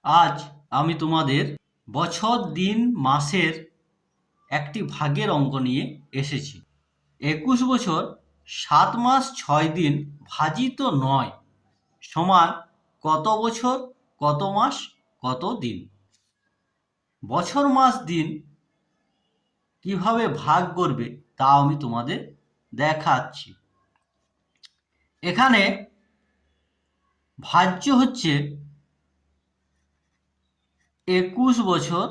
আজ আমি তোমাদের বছর, দিন, মাসের একটি ভাগের অঙ্ক নিয়ে এসেছি। 21 বছর 7 মাস 6 দিন ভাজিত 9 সমান কত বছর, কত মাস, কত দিন? বছর, মাস, দিন কিভাবে ভাগ করবে তা আমি তোমাদের দেখাচ্ছি। এখানে ভাজ্য হচ্ছে 21 বছর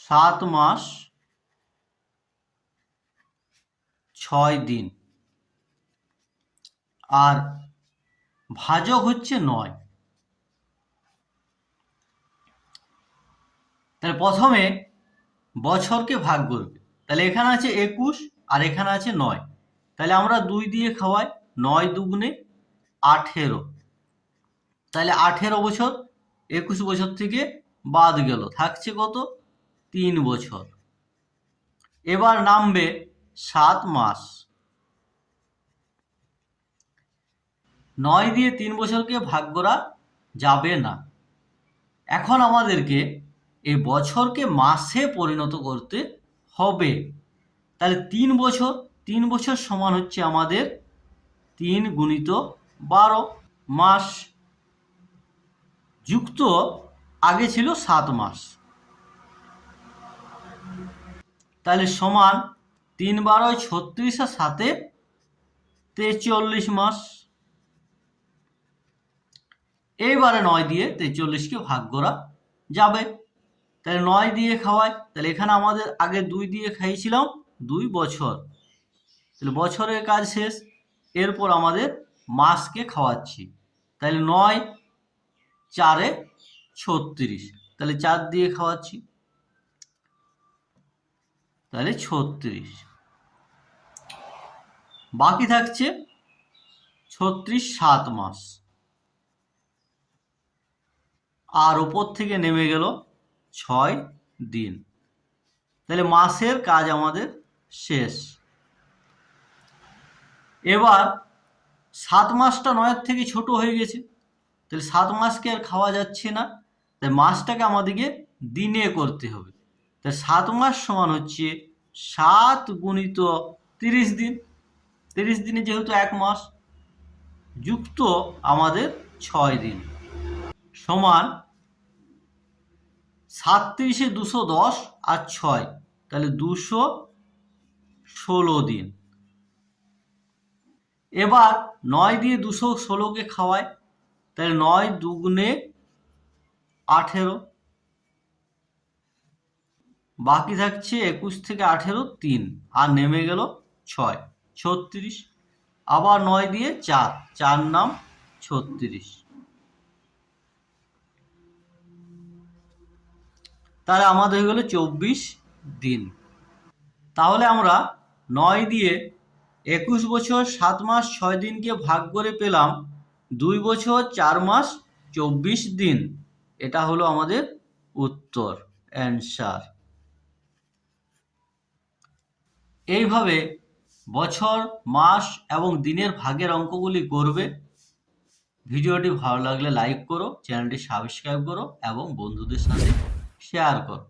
7 মাস 6 দিন, আর ভাজক হচ্ছে 9। তাহলে প্রথমে বছরকে ভাগ করবে। তাহলে এখানে আছে 21 আর এখানে আছে 9। তাহলে আমরা 2 দিয়ে খাওয়াই, 9 দুগুণে 18। তাহলে 18 বছর 21 বছর থেকে বাদ গেল, থাকছে কত? 3 বছর। এবার নামবে 7 মাস। 9 দিয়ে 3 বছরকে ভাগ করা যাবে না। এখন আমাদেরকে এই বছরকে মাসে পরিণত করতে হবে। তাহলে 3 বছর সমান হচ্ছে আমাদের 3 গুণিত 12 মাস, যুক্ত আগে ছিল 7 মাস। তাহলে সমান 3 12 36 আর 7 43 মাস। এইবারে 9 দিয়ে 43কে ভাগ করা যাবে। তাহলে 9 দিয়ে খাওয়াই, তাহলে এখানে আমাদের আগে 2 দিয়ে খাইয়েছিলাম, 2 বছর। তাহলে বছরের কাজ শেষ। এরপর আমাদের মাসকে খাওয়াচ্ছি। তাহলে 9 4 36, তাহলে 4 দিয়ে খাওয়াচ্ছি, তাহলে 36। বাকি থাকছে 36 7 মাস, আর ওপর থেকে নেমে গেল 6 দিন। তাহলে মাসের কাজ আমাদের শেষ। এবার 7 মাসটা 9 থেকে ছোট হয়ে গেছে, তাহলে 7 মাসকে আর খাওয়া যাচ্ছে না। তাই মাসটাকে আমাদেরকে দিনে করতে হবে। তাই 7 মাস সমান হচ্ছে 7 গুণিত 30 দিন। 30 দিনে যেহেতু 1 মাস, যুক্ত আমাদের 6 দিন, সমান 37 210 আর 6, তাহলে 216 দিন। এবার 9 দিয়ে 216কে খাওয়ায়, তাহলে 9 দুগুণে 18। বাকি থাকছে 21 থেকে 18 3, আর নেমে গেল 6 36। আবার 9 দিয়ে 4 নাম 36। তাহলে আমাদের হয়ে গেল 24 দিন। তাহলে আমরা 9 দিয়ে 21 বছর 7 মাস 6 দিনকে ভাগ করে পেলাম 2 বছর 4 মাস 24 দিন। এটা হলো আমাদের উত্তর, অ্যান্সার। এইভাবে বছর, মাস এবং দিনের ভাগের অঙ্কগুলি করবে। ভিডিওটি ভালো লাগলে লাইক করো, চ্যানেলটি সাবস্ক্রাইব করো এবং বন্ধুদের সাথে শেয়ার করো।